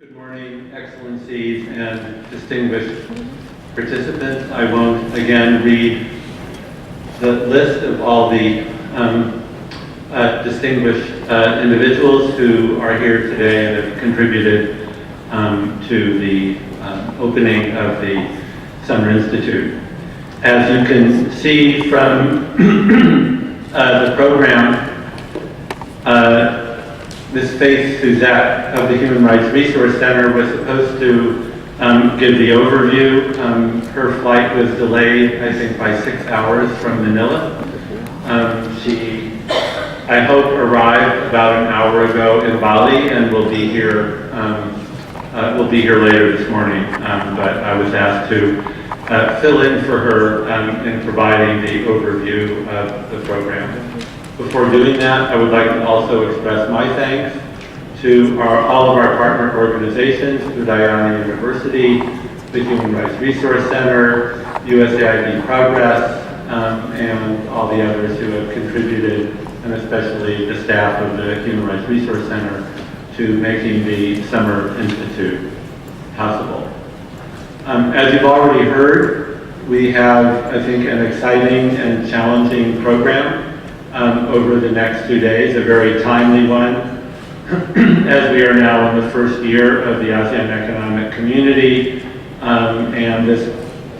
Good morning, Excellencies and distinguished participants. I won't again read the list of all the distinguished individuals who are here today and have contributed to the opening of the Summer Institute. As you can see from the program, Ms. Faith Suzette of the Human Rights Resource Center was supposed to give the overview. Her flight was delayed, I think, by 6 hours from Manila. She, I hope, arrived about an hour ago in Bali and will be here later this morning. But I was asked to fill in for her in providing the overview of the program. Before doing that, I would like to also express my thanks to all of our partner organizations, Udayana University, the Human Rights Resource Center, USAID Progress, and all the others who have contributed, and especially the staff of the Human Rights Resource Center, to making the Summer Institute possible. As you've already heard, we have, I think, an exciting and challenging program over the next 2 days, a very timely one, as we are now in the first year of the ASEAN Economic Community, and this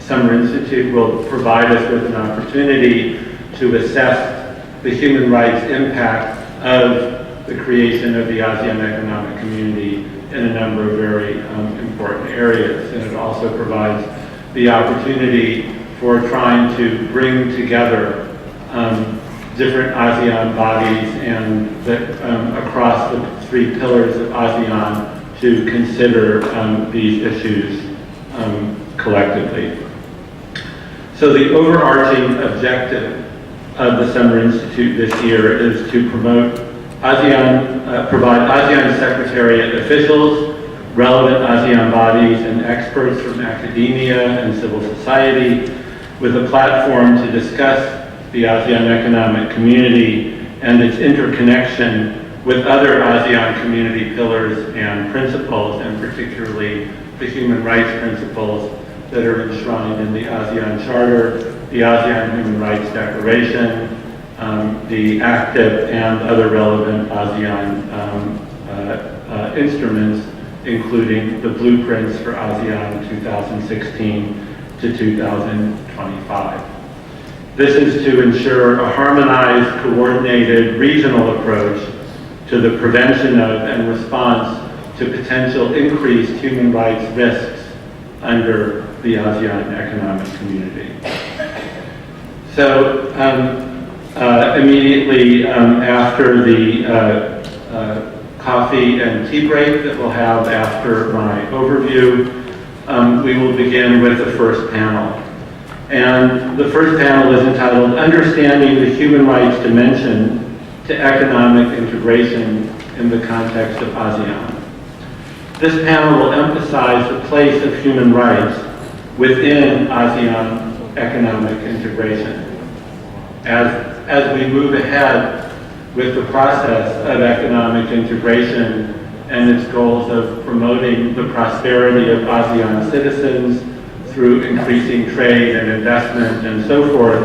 Summer Institute will provide us with an opportunity to assess the human rights impact of the creation of the ASEAN Economic Community in a number of very important areas. And it also provides the opportunity for trying to bring together different ASEAN bodies and across the 3 pillars of ASEAN to consider these issues collectively. So the overarching objective of the Summer Institute this year is to promote provide ASEAN Secretariat officials, relevant ASEAN bodies, and experts from academia and civil society with a platform to discuss the ASEAN Economic Community and its interconnection with other ASEAN community pillars and principles, and particularly the human rights principles that are enshrined in the ASEAN Charter, the ASEAN Human Rights Declaration, the ACTIP, and other relevant ASEAN instruments, including the blueprints for ASEAN 2016 to 2025. This is to ensure a harmonized, coordinated regional approach to the prevention of and response to potential increased human rights risks under the ASEAN Economic Community. So immediately after the coffee and tea break that we'll have after my overview, we will begin with the first panel. And the first panel is entitled Understanding the Human Rights Dimension to Economic Integration in the Context of ASEAN. This panel will emphasize the place of human rights within ASEAN economic integration. As we move ahead with the process of economic integration and its goals of promoting the prosperity of ASEAN citizens through increasing trade and investment and so forth,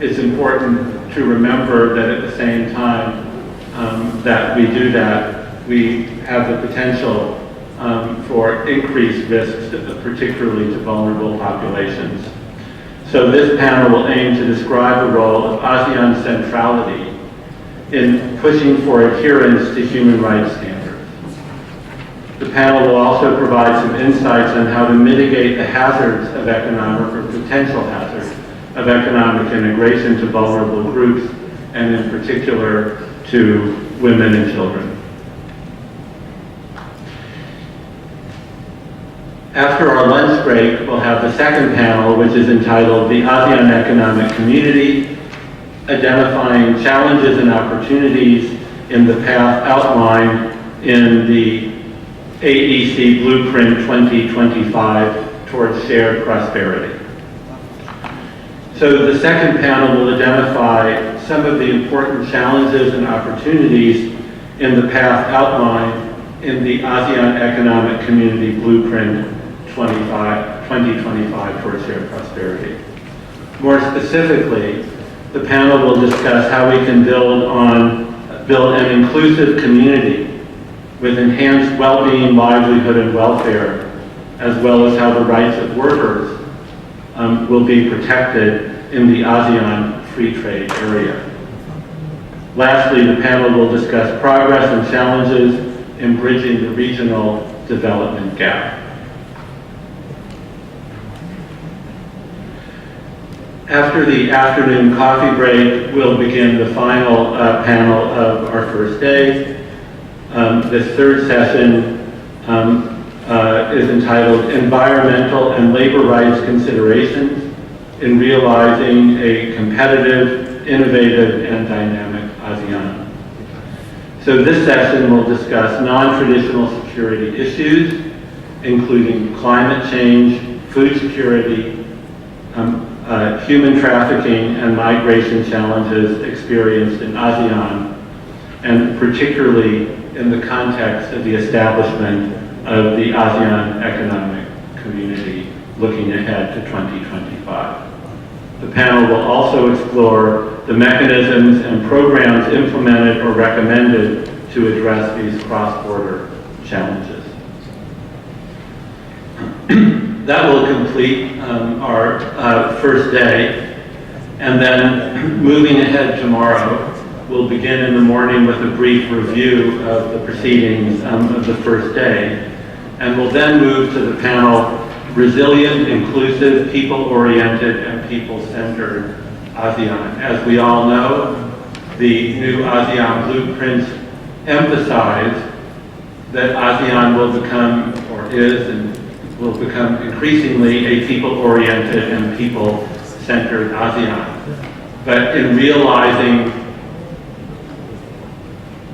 it's important to remember that at the same time that we do that, we have the potential for increased risks, particularly to vulnerable populations. So this panel will aim to describe the role of ASEAN centrality in pushing for adherence to human rights standards. The panel will also provide some insights on how to mitigate the hazards of economic or potential hazards of economic integration to vulnerable groups, and in particular to women and children. After our lunch break, we'll have the second panel, which is entitled The ASEAN Economic Community, Identifying Challenges and Opportunities in the Path Outlined in the AEC Blueprint 2025 Towards Shared Prosperity. So the second panel will identify some of the important challenges and opportunities in the path outlined in the ASEAN Economic Community Blueprint 2025 towards shared prosperity. More specifically, the panel will discuss how we can build an inclusive community with enhanced well-being, livelihood, and welfare, as well as how the rights of workers will be protected in the ASEAN free trade area. Lastly, the panel will discuss progress and challenges in bridging the regional development gap. After the afternoon coffee break, we'll begin the final panel of our first day. This third session is entitled Environmental and Labor Rights Considerations in Realizing a Competitive, Innovative, and Dynamic ASEAN. So this session will discuss non-traditional security issues, including climate change, food security, human trafficking, and migration challenges experienced in ASEAN, and particularly in the context of the establishment of the ASEAN Economic Community looking ahead to 2025. The panel will also explore the mechanisms and programs implemented or recommended to address these cross-border challenges. That will complete our first day, and then moving ahead tomorrow, we'll begin in the morning with a brief review of the proceedings of the first day, and we'll then move to the panel Resilient, Inclusive, People-Oriented, and People-Centered ASEAN. As we all know, the new ASEAN blueprints emphasize that ASEAN will become, or is, and will become increasingly a people-oriented and people-centered ASEAN. But in realizing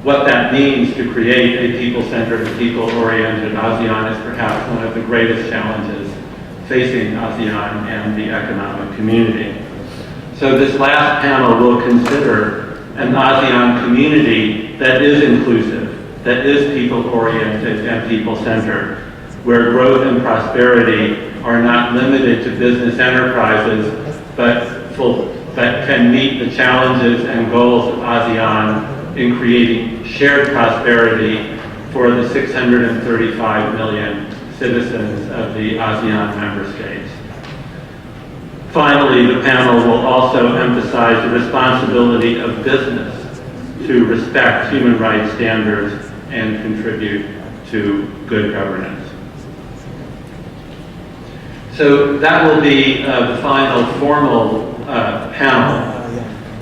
what that means to create a people-centered and people-oriented ASEAN is perhaps one of the greatest challenges facing ASEAN and the economic community. So this last panel will consider an ASEAN community that is inclusive, that is people-oriented and people-centered, where growth and prosperity are not limited to business enterprises, but can meet the challenges and goals of ASEAN in creating shared prosperity for the 635 million citizens of the ASEAN member states. Finally, the panel will also emphasize the responsibility of business to respect human rights standards and contribute to good governance. So that will be the final formal panel.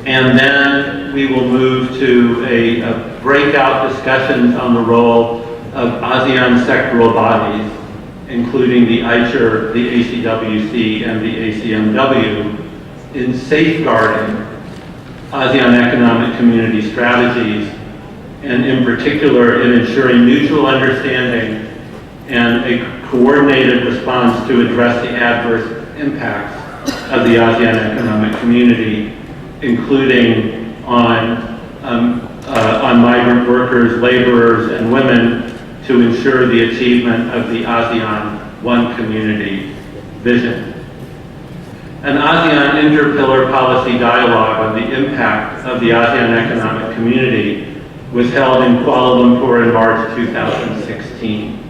And then we will move to a breakout discussions on the role of ASEAN sectoral bodies, including the ICHR, the ACWC, and the ACMW, in safeguarding ASEAN economic community strategies, and in particular in ensuring mutual understanding and a coordinated response to address the adverse impacts of the ASEAN economic community, including on migrant workers, laborers, and women, to ensure the achievement of the ASEAN One Community vision. An ASEAN Interpillar Policy Dialogue on the impact of the ASEAN economic community was held in Kuala Lumpur in March 2016.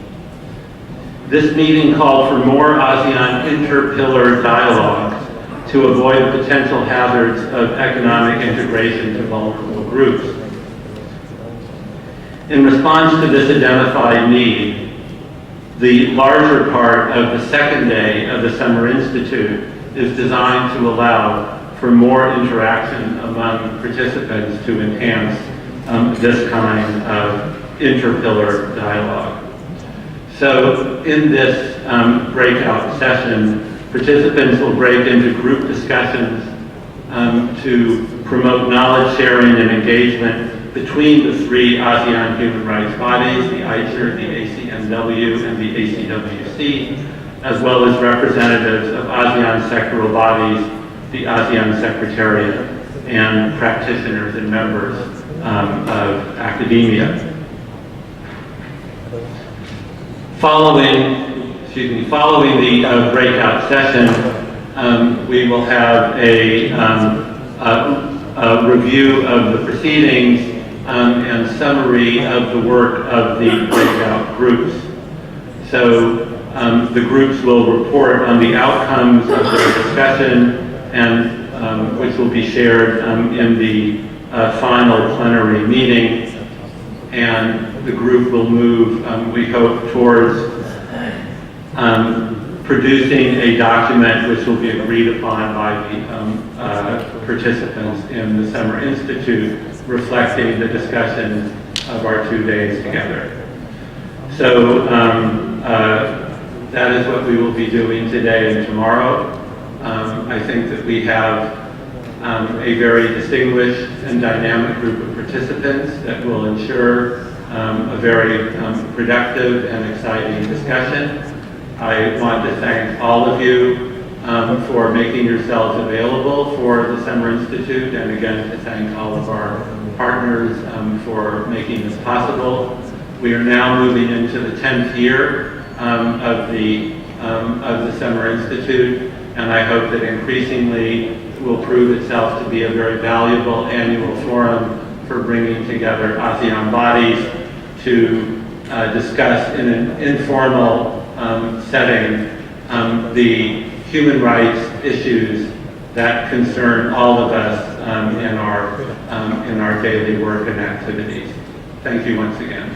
This meeting called for more ASEAN interpillar dialogues to avoid the potential hazards of economic integration to vulnerable groups. In response to this identified need, the larger part of the second day of the Summer Institute is designed to allow for more interaction among participants to enhance this kind of interpillar dialogue. So in this breakout session, participants will break into group discussions to promote knowledge sharing and engagement between the three ASEAN human rights bodies, the ICHR, the ACMW, and the ACWC, as well as representatives of ASEAN sectoral bodies, the ASEAN Secretariat, and practitioners and members of academia. Following the breakout session, we will have a review of the proceedings and summary of the work of the breakout groups. So the groups will report on the outcomes of the discussion, and which will be shared in the final plenary meeting. And the group will move, we hope, towards producing a document which will be agreed upon by the participants in the Summer Institute, reflecting the discussion of our 2 days together. So that is what we will be doing today and tomorrow. I think that we have a very distinguished and dynamic group of participants that will ensure a very productive and exciting discussion. I want to thank all of you for making yourselves available for the Summer Institute, and again to thank all of our partners for making this possible. We are now moving into the 10th year of the Summer Institute, and I hope that increasingly will prove itself to be a very valuable annual forum for bringing together ASEAN bodies to discuss in an informal setting the human rights issues that concern all of us in our daily work and activities. Thank you once again.